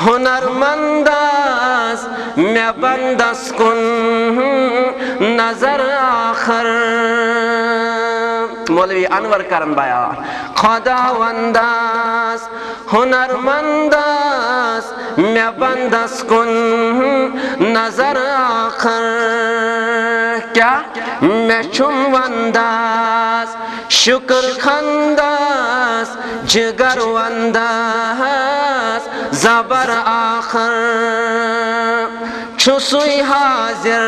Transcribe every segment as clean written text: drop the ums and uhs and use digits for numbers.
हुनरमंदास मैं बंदस कुन नजर आखर मौलवी अनवर करन बयान खुदावंदास हुनरमंदास मैं बंदस कुन नजर आखर क्या मैं छुम वंदास शुक्र खंदास जिगर वंदास जबर आखर छुसुई हाजिर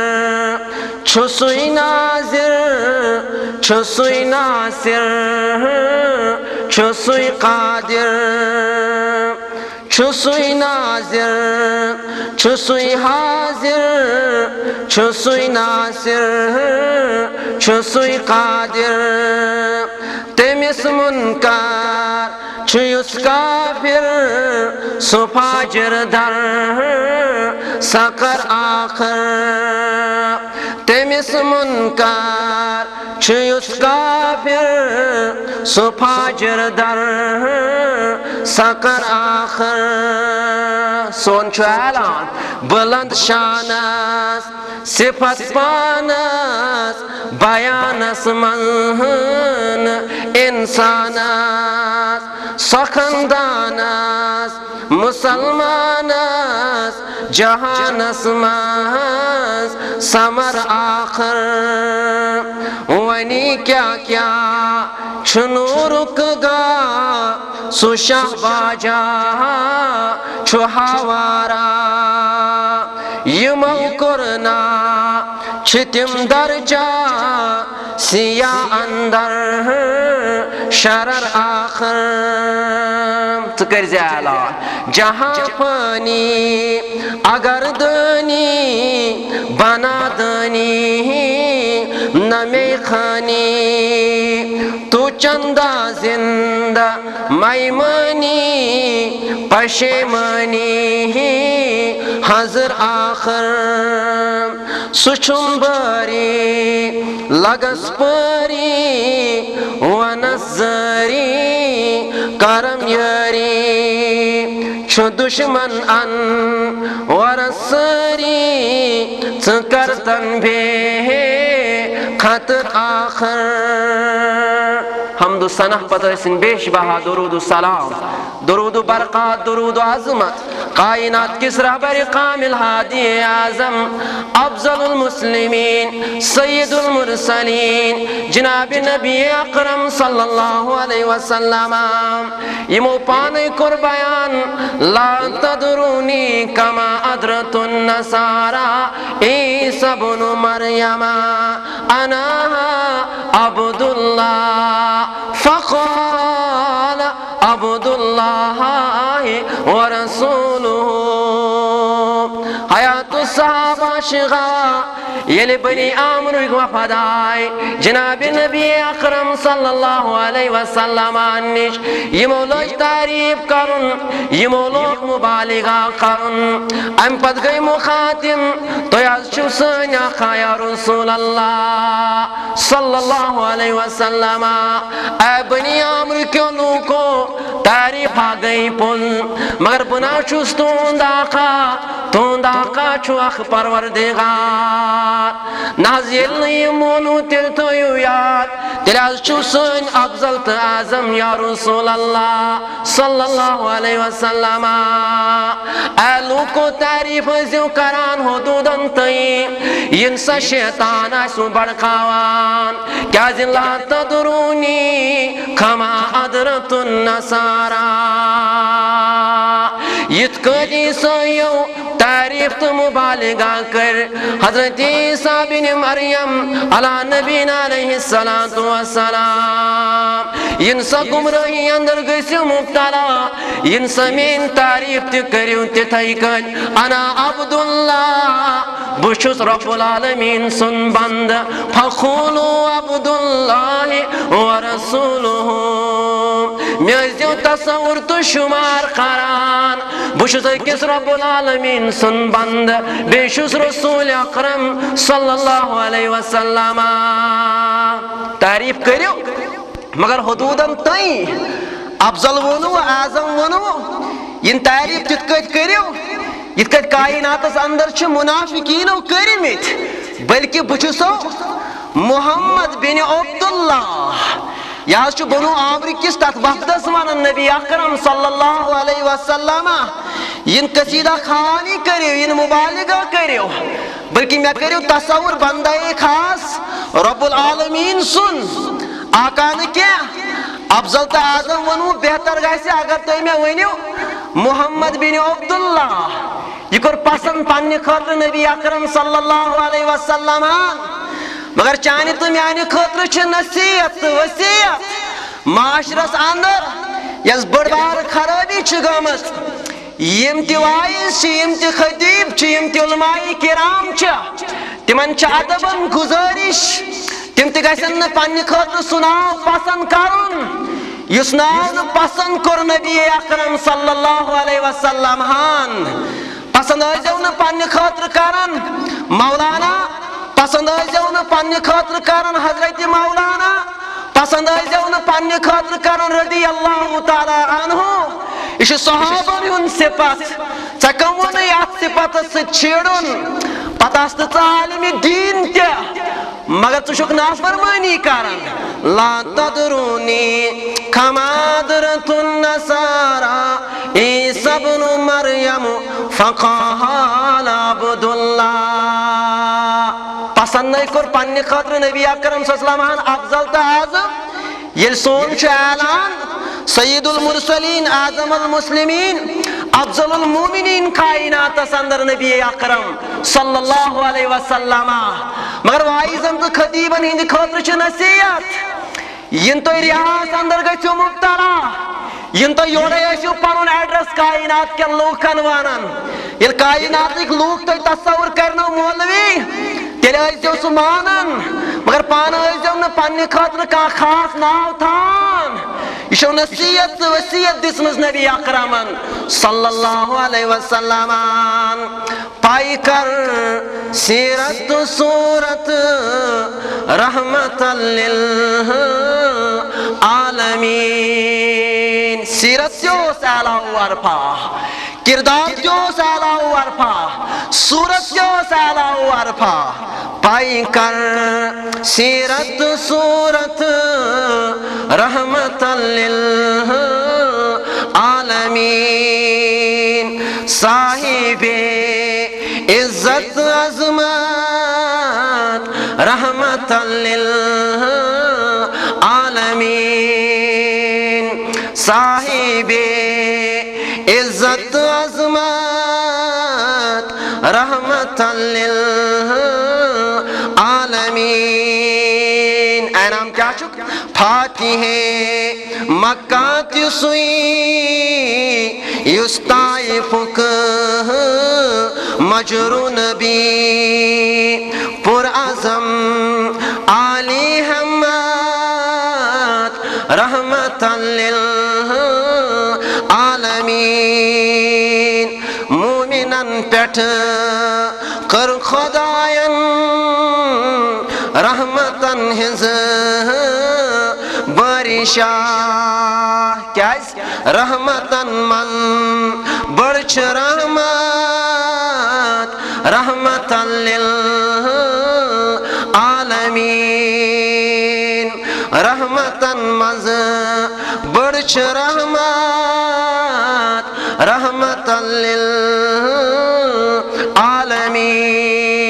छुसुई नाजिर छुसुई नासिर छुसुई कादिर छुसुई नाजिर छुसुई हाजिर छुसुई नासिर छुसुई कादिर तेमिस मुनकार छुयुस काफिर सुफाजिर दर सकर आखर तेमिस मुनकार छुयुस काफिर सुफाजिर दर सकर आखर सोन छु ऐलान बुलंद शानस सिफत पानस बयानस मन इंसानस सखंदानस मुसलमानस जहानस मस समर आखर वनी क्या क्या छुनु रुकगा सुशाह बाजा छुहावारा यमौ कुरना छितिम दर्जा सिया अंदर शरर आखर कर जाला जहाँ पानी अगर दनी बना दनी नमे खानी तू चंदा जिंदा मैमनी पशेमानी हजर आखर सुचुम्बरी लगस परी वनज़री करम यारी छु दुश्मन अन वरसरी करतन भे खतर आखर हमदु सनह पतरसिन बेश बहा दुरूद सलाम दुरूद बरक़ात दुरूद अज़मत कायनात किस रहबर कामिल हादी आज़म अफ़ज़लुल मुस्लिमीन सय्यदुल मुरसलीन जनाब नबी अकरम सल्लल्लाहु अलैहि वसल्लम यमो पाने कुर बयान ला तदरूनी कमा अदरतुन नसारा ईसा इब्नु मरियम अना अब्दुल्लाह फ़क़ाल अब्दुल्लाह व रसूलुहु हयातुस सहाबा शिगा येले बनी आमर वफादाय जनाब नबी अकरम सल्लल्लाहु अलैहि वसल्लम निश यमो लोज तारीफ करुन यमो लोग मुबालिगा करुन अम पद गई मुखातिम तो याशु सन्या खाया रसूल अल्लाह सल्लल्लाहु अलैहि वसल्लम ऐ बनी आमर क्यों लूको तारीफ आ गई पुल मगर बुना तुंदा का चुख परवरदिगार नाज़िल नहीं मोनु तिल तो याद तिलाज चुसन अफजल त आज़म या रसूल अल्लाह सल्लल्लाहु अलैहि वसल्लम आलू को तारीफ जो करान हुदूदन तई इंसा शैतान आसु बड़कावान क्या जिला तदरूनी खमा अदरतुन नसारा इतकली सयो तारीफ तो मुबालिगा कर हजरत ईसा बिन मरियम अला नबीना अलैहिस्सलातु वस्सलाम इंसा गुमराही अंदर गइसु मुब्तला इंसा मेन तारीफ ते करियो ते थैकन अना अब्दुल्लाह बुशुस रब्बुल आलमीन सुन बंद फखुलु अब्दुल्लाह व रसूलुहु मेजो तसव्वुर तो शुमार करान बुशुस किस रब्बुल आलमीन सुन बंद बेशुस रसूल अकरम सल्लल्लाहु अलैहि वसल्लम तारीफ करियो मगर हुदूदन तई अफजल वनु आज़म वनु इन तारीफ तित कत करियो इत कत कायनातस अंदर छ मुनाफिकीनो करमित बल्कि बुछसो मोहम्मद बिन अब्दुल्लाह यह बनु आमर किस तथ वफदस वन नबी अकरम सल्लल्लाहु अलैहि वसल्लम इन कसीदा खानी करियो इन मुबालिगा करियो बल्कि मैं करियो तसव्वुर बंदे खास रब्बुल आलमीन सुन आका न क्या अफजल तो आजम वनु बेहतर गैसे अगर तुम मैं वनियो मोहम्मद बिन अब्दुल्लाह यह कोर पसंद पन्ने खतर नबी अकरम सल्लल्लाहु अलैहि वसल्लम मगर चाने तो माने खतर नसीहत तो वसीयत माशरस अंदर यस बड़ बार खराबी गमत यम ति वाइज यम ति खतीब यम ति उलमाए किराम तिमन अदबन गुजारिश तिम ति गसन न पन्ने खतर सुनाव पसंद करुन युस नाव पसंद कोर नबी अकरम सल्लल्लाहु अलैहि वसल्लम हान पसंद आजो न पन्ने खतर करन मौलाना पसंद आजो न पन्ने खतर करन हजरत मौलाना पसंद आजो न पन्ने खतर करन रदियल्लाहु ताला अन्हु इस सहाबन हुन सिफत चकवन यात सिफत से छेड़ुन पतास्त आलिम दीन क्या मगर तुशुक नाफरमानी करन ला तदरूनी खमादरतुन नसारा ईसा इब्नु मरियम फक़ाल अब्दुल्लाह पसंद नहीं कर पन्ने खतर नबी अकरम सल्लल्लाहु अलैहि वसल्लम अफजल तो आजम ये सोन ऐलान सय्यदुल मुरसलीन आज़मुल मुस्लिमीन अफजलुल मोमिनीन कायनात अंदर नबी अकरम सल्लल्लाहु अलैहि वसल्लम मगर वाइजन तो खतीबन हिंद खतर छ नसीहत इन तो रियास अंदर गयो मुब्तला इन तो योड़े पन एड्रेस कायनात के लूकन वानन ये कायनात लूक तो तस्वुर करनो मौलवी तेरे सह मानन मगर पान न पन्ने खतर कह खास नाव थान यह नसीहत वसीयत दिसमज नबी अकरमन सल्लल्लाहु अलैहि वसल्लम पाई कर सीरत सूरत रहमतल लिल आलमीन सीरत जो साला अरफा किरदार जो साला अरफा सूरत जो साला अरफा पाई कर सीरत सूरत रहमतल लिल आलमीन साहिबे इज्जत अजमत रहमतल लिल आलमीन साहिबे इज्जत अजमत रहमतल लिल आलमीन ऐनाम क्या चुक फातिहे मक्का तुसुई युस्ताइफुक मजरू नबी पुर आजम आली हमत रहमतल लिल आलमीन मोमिनन पेठ कर खुदायन रहमतन हिज बारिशा क्या रहमतन मन बर्च रहमत रहमतन लिल आलमीन रहमतन मज बर्च रहमत रहमतन लिल आलमीन